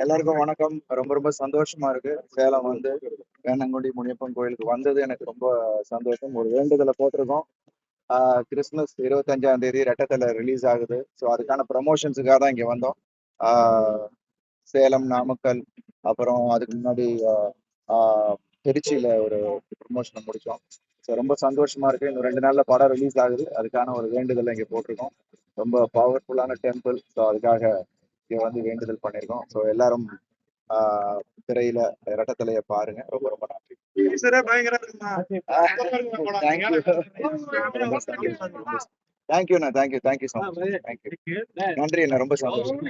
எல்லாருக்கும் வணக்கம். ரொம்ப ரொம்ப சந்தோஷமா இருக்கு. சேலம் வந்து வேணங்குடி முனியப்பன் கோயிலுக்கு வந்தது எனக்கு ரொம்ப சந்தோஷம். ஒரு வேண்டுதலை போட்டிருக்கோம். கிறிஸ்துமஸ் 25ஆம் தேதி ரெட்டத்தலை ரிலீஸ் ஆகுது. ஸோ அதுக்கான ப்ரமோஷன்ஸுக்காக தான் இங்கே வந்தோம். ஆஹ் சேலம், நாமக்கல், அப்புறம் அதுக்கு முன்னாடி திருச்சியில ஒரு ப்ரமோஷனை முடிச்சோம். ஸோ ரொம்ப சந்தோஷமா இருக்கு. இன்னும் 2 நாள்ல படம் ரிலீஸ் ஆகுது. அதுக்கான ஒரு வேண்டுதலை இங்கே போட்டிருக்கோம். ரொம்ப பவர்ஃபுல்லான டெம்பிள். ஸோ அதுக்காக இங்கே வந்து வேண்டுதல் பண்ணியிருக்கோம். ஸோ எல்லாரும் திரையில ரெட்டத்தலையை பாருங்க. ரொம்ப ரொம்ப நன்றி. தேங்க்யூண்ணா, தேங்க்யூ ஸோ மச். தேங்க்யூ, நன்றி அண்ணா, ரொம்ப சந்தோஷம்.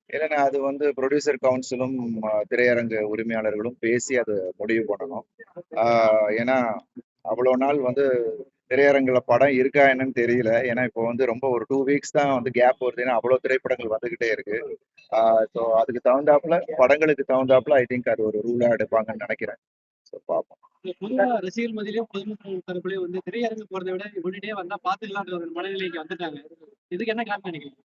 இல்லைண்ணா, அது வந்து ப்ரொடியூசர் கவுன்சிலும் திரையரங்கு உரிமையாளர்களும் பேசி அதை முடிவு பண்ணணும். ஏன்னா அவ்வளோ நாள் வந்து திரையரங்குல படம் இருக்கா என்னன்னு தெரியல. ஏன்னா இப்போ வந்து ரொம்ப ஒரு 2 வீக்ஸ் தான் வந்து கேப் வருது. ஏன்னா அவ்வளோ திரைப்படங்கள் வந்துகிட்டே இருக்கு. ஸோ அதுக்கு தகுந்தாப்புல படங்களுக்கு தகுந்தாப்புல ஐ திங்க் அது ஒரு ரூலா எடுப்பாங்கன்னு நினைக்கிறேன். ஸோ பார்ப்போம். ரசிகர் மத்தியிலேயே பொதுமக்கள் தரப்புலயே வந்து திரையரங்கு போறதை விட முன்னாடியே வந்தா பாத்துக்கலான்ற ஒரு மனநிலைக்கு வந்துட்டாங்க. இதுக்கு என்ன காரணம் நினைக்கிறீங்க?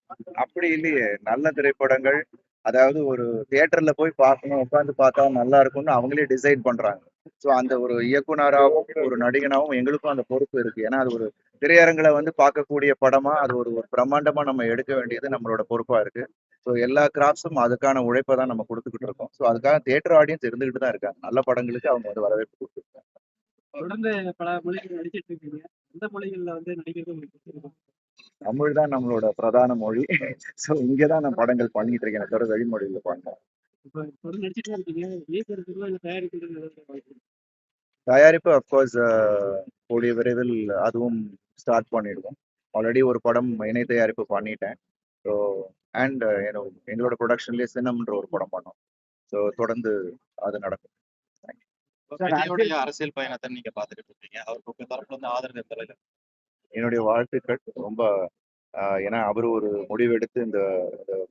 அப்படி இல்லையே, நல்ல திரைப்படங்கள், அதாவது ஒரு தியேட்டர்ல போய் பார்க்கணும், உட்காந்து பார்த்தா நல்லா இருக்கும்னு அவங்களே டிசைட் பண்றாங்க. ஸோ அந்த ஒரு இயக்குனராகவும் ஒரு நடிகனாகவும் எங்களுக்கும் அந்த பொறுப்பு இருக்கு. ஏன்னா அது ஒரு திரையரங்குல வந்து பார்க்கக்கூடிய படமா, அது ஒரு ஒரு பிரம்மாண்டமா நம்ம எடுக்க வேண்டியது நம்மளோட பொறுப்பா இருக்கு. ஸோ எல்லா கிராஃப்ட்ஸும் அதுக்கான உழைப்பை தான் நம்ம கொடுத்துக்கிட்டு இருக்கோம். ஸோ அதுக்காக தியேட்டர் ஆடியன்ஸ் இருந்துகிட்டு தான் இருக்காங்க. நல்ல படங்களுக்கு அவங்க வந்து வரவேற்பு கொடுத்துருக்காங்க. தொடர்ந்து பல மொழிகள் நடிச்சிட்டு இருக்கீங்க. எந்த மொழிகள்ல வந்து நடிக்கிறது உங்களுக்கு? தமிழ் தான் நம்மளோட பிரதான மொழி. ஸோ இங்கதான் நான் படங்கள் பண்ணிட்டு இருக்கேன். தவிர வெளிமொழியில பண்ணேன். தயாரிப்பு அப்கோர்ஸ் கூடிய விரைவில் அதுவும் ஸ்டார்ட் பண்ணிடுவோம். ஆல்ரெடி ஒரு படம் இணை தயாரிப்பு பண்ணிட்டேன். ஸோ அண்ட் எங்களோட ப்ரொடக்ஷன்லேயே சின்னம்ன்ற ஒரு படம் பண்ணோம். ஸோ தொடர்ந்து அது நடக்கும். அரசியல் பயணத்தை நீங்க பாத்துக்கிட்டு இருக்கீங்க. அவருக்கு தரப்புல இருந்து ஆதரவு எந்த அளவுக்கு? என்னுடைய வாழ்த்துக்கள். ரொம்ப ஏன்னா அவர் ஒரு முடிவெடுத்து இந்த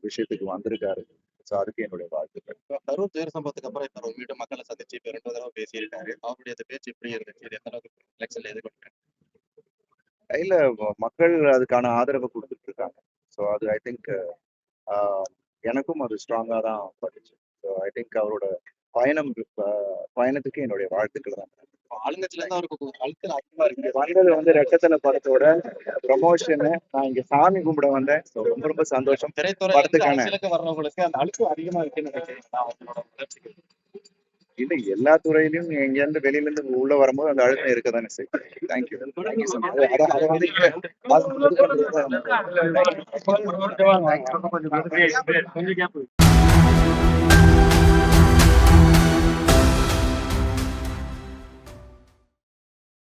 விஷயத்துக்கு வந்திருக்காரு. ஸோ அதுக்கு என்னுடைய வாழ்த்துக்கள். கரூர் துயர சம்பவத்துக்கு அப்புறம் இப்ப மீண்டும் மக்களை சந்திச்சு இப்ப 2 தடவை பேசியிருக்காரு. அவருடைய அந்த பேச்சு எப்படி இருந்துச்சு? இது எந்த அளவுக்கு எலெக்ஷன்ல எதிர்கொண்டாரு? இல்ல, மக்கள் அதுக்கான ஆதரவை கொடுத்துட்டு இருக்காங்க. ஸோ அது ஐ திங்க் எனக்கும் அது ஸ்ட்ராங்கா தான் பட்டுச்சு. ஸோ ஐ திங்க் அவரோட பயணத்துக்கு என்னுடைய வாழ்த்துக்கள் தான். ஆளுங்கட்சியில இருந்து அவருக்கு அழுத்தம் அதிகமா இருக்கு. வந்தது வந்து ரெட்டத்தலை படத்தோட ப்ரமோஷனு. நான் இங்க சாமி கும்பிட வந்தேன். ரொம்ப ரொம்ப சந்தோஷம். திரைத்துறை படத்துக்கான அரசியலுக்கு வர்றவங்களுக்கு அந்த அழுத்தம் அதிகமா இருக்குன்னு நினைக்கிறேன் அவங்களோட வளர்ச்சிக்கு. இல்ல, எல்லா துறையிலும் எங்க இருந்து வெளியில இருந்து உள்ள வரும்போது அந்த அழுத்தம் இருக்கதானே செய்யும். Thank you so much. அதை வந்து கொஞ்சம்